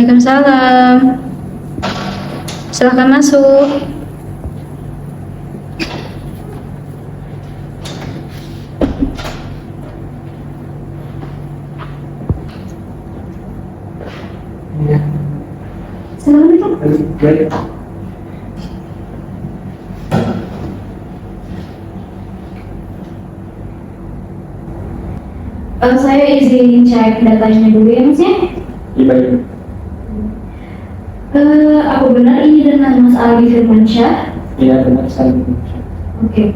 Waalaikumsalam. Silahkan masuk. Assalamualaikum. Baik. Saya izin cek datanya dulu ya Mas ya. Iya, baik. Apa benar ini dengan Mas Aldi Firmansyah? Iya, benar sekali. Oke.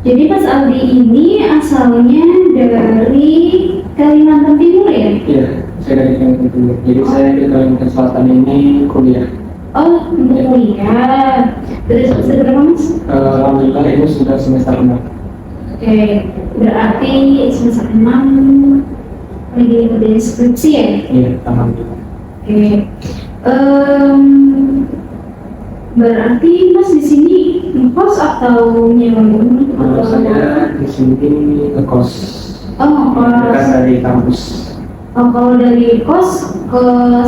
Jadi Mas Aldi ini asalnya dari Kalimantan Timur ya? Iya, saya dari Kalimantan Timur. Jadi saya di Kalimantan Selatan ini kuliah. Oh, untuk kuliah. Dari semester berapa Mas? Alhamdulillah ini sudah semester 6. Oke, berarti semester 6 lagi ada skripsi ya? Iya, alhamdulillah. Oke. Berarti Mas di sini ngekos atau nyewa rumah? Kalau saya di sini ngekos. Oh, Bukan kos. dari kampus. Oh, kalau dari kos ke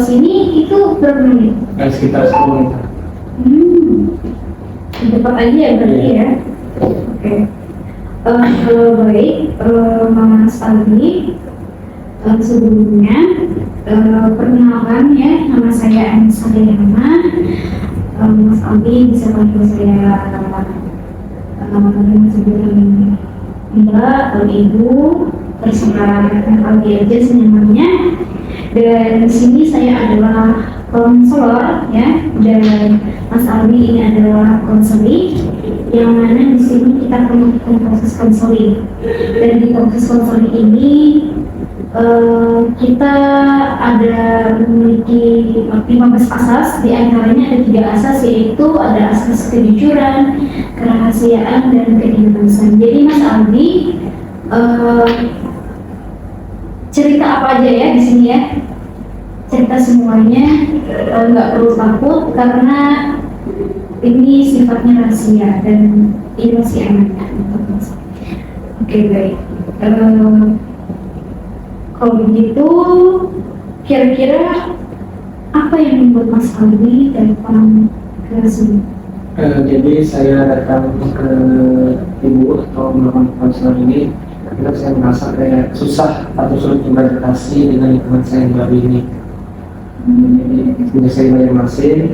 sini itu berapa menit? Sekitar 10 menit. Cepat aja ya berarti ya. Oke. Baik, Mas Aldi. Sebelumnya perkenalkan ya, nama saya Anissa Dayana. Mas Aldi bisa panggil saya sebelum Mbak atau Ibu, terserah Aldi aja senyamannya. Dan di sini saya adalah konselor ya, dan Mas Aldi ini adalah konseling, yang mana di sini kita melakukan proses konseling. Dan di proses konseling ini kita ada memiliki 15 asas, di antaranya ada 3 asas, yaitu ada asas kejujuran, kerahasiaan, dan keikhlasan. Jadi Mas Aldi cerita apa aja ya di sini ya, cerita semuanya, nggak perlu takut karena ini sifatnya rahasia dan ini masih aman. Oke, baik. Kalau begitu, kira-kira apa yang membuat Mas Aldi datang ke sini? Jadi saya datang ke ibu atau melakukan konselor ini karena saya merasa kayak susah atau sulit beradaptasi dengan lingkungan saya yang baru ini. Jadi sudah saya banyak masih,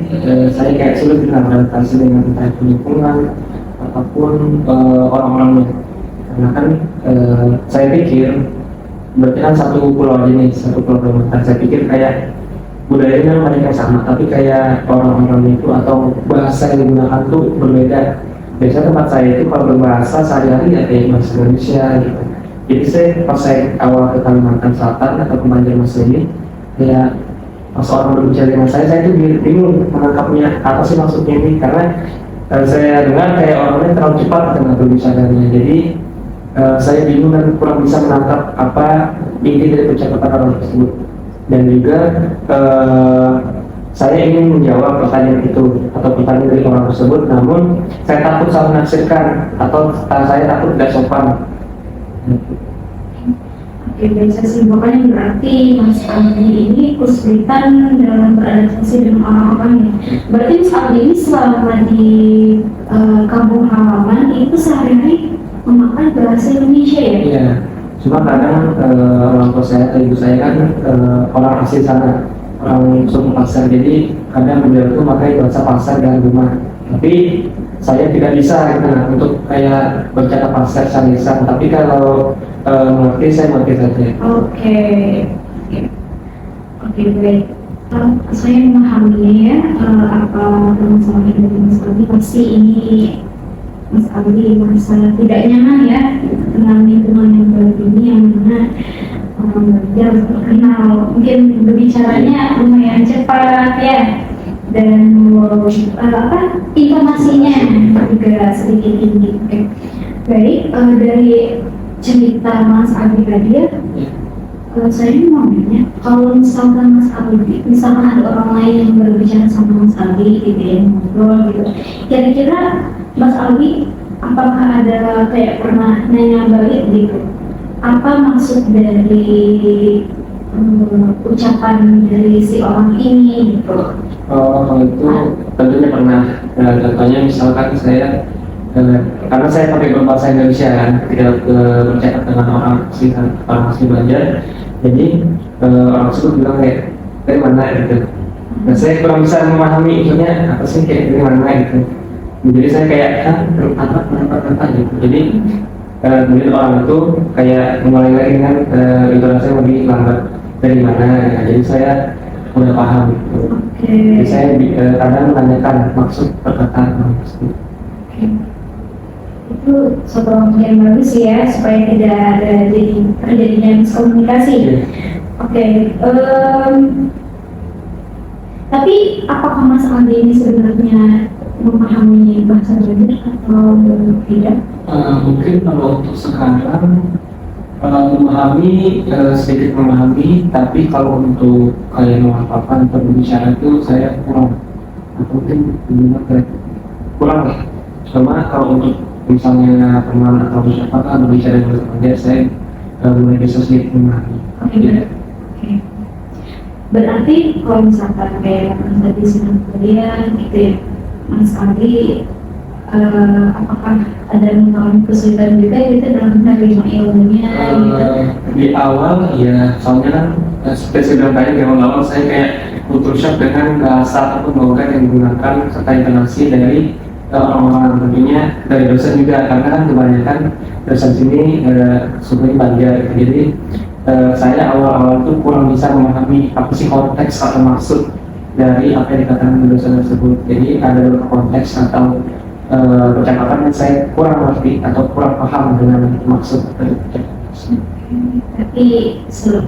saya kayak sulit beradaptasi dengan entah itu lingkungan ataupun orang-orangnya. Karena kan saya pikir berarti kan satu pulau aja nih, satu pulau Kalimantan. Saya pikir kayak budayanya mereka sama, tapi kayak orang-orang itu atau bahasa yang digunakan tuh berbeda. Biasanya tempat saya itu kalau berbahasa sehari-hari ya kayak bahasa Indonesia gitu. Jadi saya pas saya awal ke Kalimantan Selatan atau ke Banjarmasin ini, kayak pas orang berbicara dengan saya itu bingung menangkapnya apa sih maksudnya ini, karena saya dengar kayak orangnya terlalu cepat dengan berbicaranya. Jadi saya bingung dan kurang bisa menangkap apa inti dari percakapan orang tersebut. Dan juga saya ingin menjawab pertanyaan itu atau pertanyaan dari orang tersebut, namun saya takut salah menafsirkan atau saya takut tidak sopan. Oke, baik, saya simpulkan berarti Mas Aldi ini kesulitan dalam beradaptasi dengan orang-orangnya. Berarti Mas Aldi ini selama di kampung halaman itu sehari-hari memakai bahasa Indonesia ya? Iya, cuma kadang orang tua saya atau ibu saya kan orang asli sana, orang suku pasar, jadi kadang beliau itu pakai bahasa pasar dalam rumah. Tapi saya tidak bisa gitu, untuk kayak bercakap pasar secara lisan, tapi kalau mengerti saya mengerti saja. Oke, baik. Saya memahami ya apa permasalahan dari Mas Aldi. Pasti ini Mas Aldi merasa tidak nyaman ya dengan lingkungan yang baru ini, yang mana orang Banjar terkenal mungkin berbicaranya lumayan cepat ya, dan informasinya juga sedikit tinggi. Oke. Baik, dari cerita Mas Aldi tadi ya, saya mau nanya, kalau misalkan Mas Aldi, misalkan ada orang lain yang berbicara sama Mas Aldi gitu ya, ngobrol gitu, kira-kira Mas Aldi apakah ada kayak pernah nanya balik gitu, apa maksud dari ucapan dari si orang ini gitu. Oh, kalau itu tentunya pernah. Contohnya misalkan saya, karena saya pakai berbahasa Indonesia kan, ketika bercakap dengan orang asli Banjar, jadi orang tersebut bilang kayak dari mana gitu. Nah, saya kurang bisa memahami maksudnya apa sih kayak dari mana gitu. Jadi saya kayak apa gitu. Jadi kemudian orang itu kayak mulai lagi dengan intonasi yang lebih lambat dari mana. Nah, jadi saya udah paham gitu. Jadi saya kadang menanyakan maksud perkataan orang tersebut. Itu suatu langkah yang bagus ya, supaya tidak ada terjadinya miskomunikasi. Tapi apakah Mas Aldi ini sebenarnya memahami bahasa Banjar atau tidak? Mungkin kalau untuk sekarang memahami, sedikit memahami, tapi kalau untuk kayak mengapapun atau berbicara itu saya kurang, atau mungkin kurang lah. Cuma kalau untuk misalnya teman atau siapa berbicara dengan teman saya mulai bisa sedikit memahami. Berarti kalau misalkan kayak Mas Aldi sedang kuliah gitu ya, Mas Aldi apakah ada mengalami kesulitan juga gitu dalam menerima ilmunya gitu? Di awal ya, soalnya kan seperti saya bilang tadi, di awal saya kayak kultur shock dengan bahasa ataupun logat yang digunakan serta intonasi dari orang-orang, tentunya dari dosen juga, karena kan kebanyakan dosen sini sebenarnya Banjar. Jadi saya awal-awal itu kurang bisa memahami apa sih konteks atau maksud dari apa yang dikatakan dosen tersebut. Jadi ada beberapa konteks atau percakapan yang saya kurang ngerti atau kurang paham dengan maksud dari percakapan.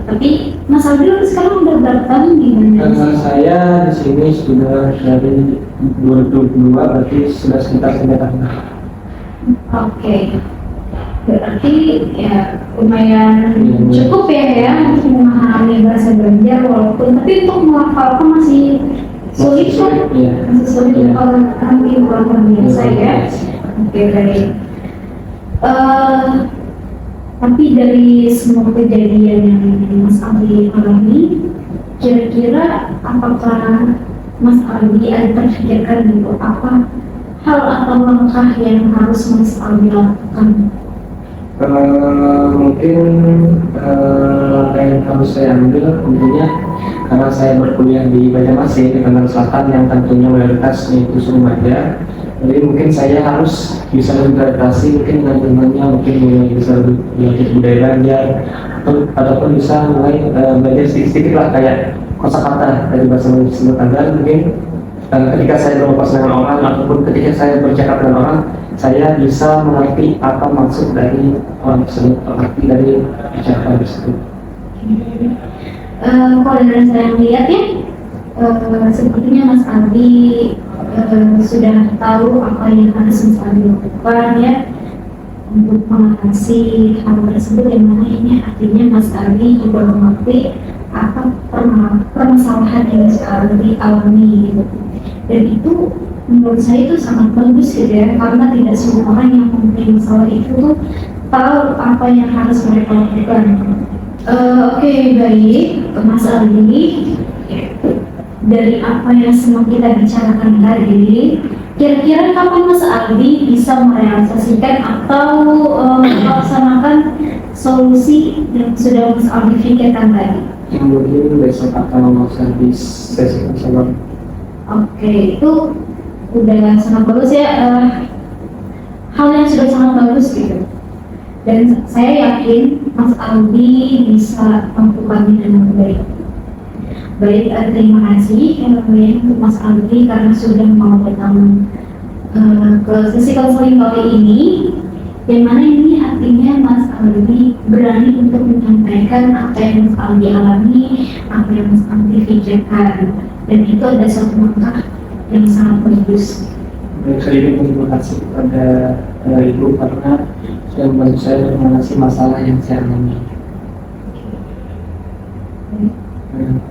Tapi Mas Aldi sekarang udah berapa tahun di Indonesia? Saya di sini sudah dari 2022, berarti sudah sekitar 3 tahun. Berarti ya lumayan cukup ya untuk memahami bahasa Banjar, walaupun tapi untuk melafalkan masih sulit kan? Masih sulit kalau kami orang biasa ya. Baik. Tapi dari semua kejadian yang Mas Aldi alami, kira-kira apakah Mas Aldi ada terpikirkan gitu apa hal atau langkah yang harus Mas Aldi lakukan? Mungkin langkah yang harus saya ambil tentunya karena saya berkuliah di Banjarmasin, di Kalimantan Selatan, yang tentunya mayoritas itu suku Banjar. Jadi mungkin saya harus bisa beradaptasi mungkin dengan temannya, mungkin mulai bisa belajar budaya Banjar, ataupun bisa mulai belajar sedikit-sedikit lah kayak kosakata dari bahasa Indonesia, agar mungkin ketika saya berpapasan dengan orang ataupun ketika saya bercakap dengan orang, saya bisa mengerti apa maksud dari orang tersebut, mengerti dari ucapan tersebut. Kalau dari saya melihat ya, sepertinya Mas Aldi sudah tahu apa yang harus Mas Aldi lakukan ya untuk mengatasi hal tersebut, yang mana ini artinya Mas Aldi juga mengerti apa permasalahan yang Mas Aldi alami gitu. Dan itu menurut saya itu sangat bagus gitu ya, karena tidak semua orang yang mempunyai masalah itu tuh tahu apa yang harus mereka lakukan. Baik, Mas Aldi, dari apa yang semua kita bicarakan tadi, kira-kira kapan Mas Aldi bisa merealisasikan atau melaksanakan solusi yang sudah Mas Aldi pikirkan tadi? Mungkin besok atau di sesi konselor. Itu udah sangat bagus ya, hal yang sudah sangat bagus gitu. Dan saya yakin Mas Aldi bisa melakukannya dengan baik. Baik, terima kasih untuk Mas Aldi karena sudah mau datang ke sesi konseling kali ini, yang mana ini artinya Mas Aldi berani untuk menyampaikan apa yang Mas Aldi alami, apa yang Mas Aldi pikirkan, dan itu ada suatu langkah yang sangat bagus. Saya ingin terima kasih kepada Ibu karena sudah membantu saya mengatasi masalah yang saya alami.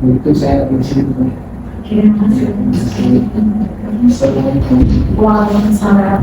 Itu saya di sini. Terima kasih. Assalamualaikum. Waalaikumsalam.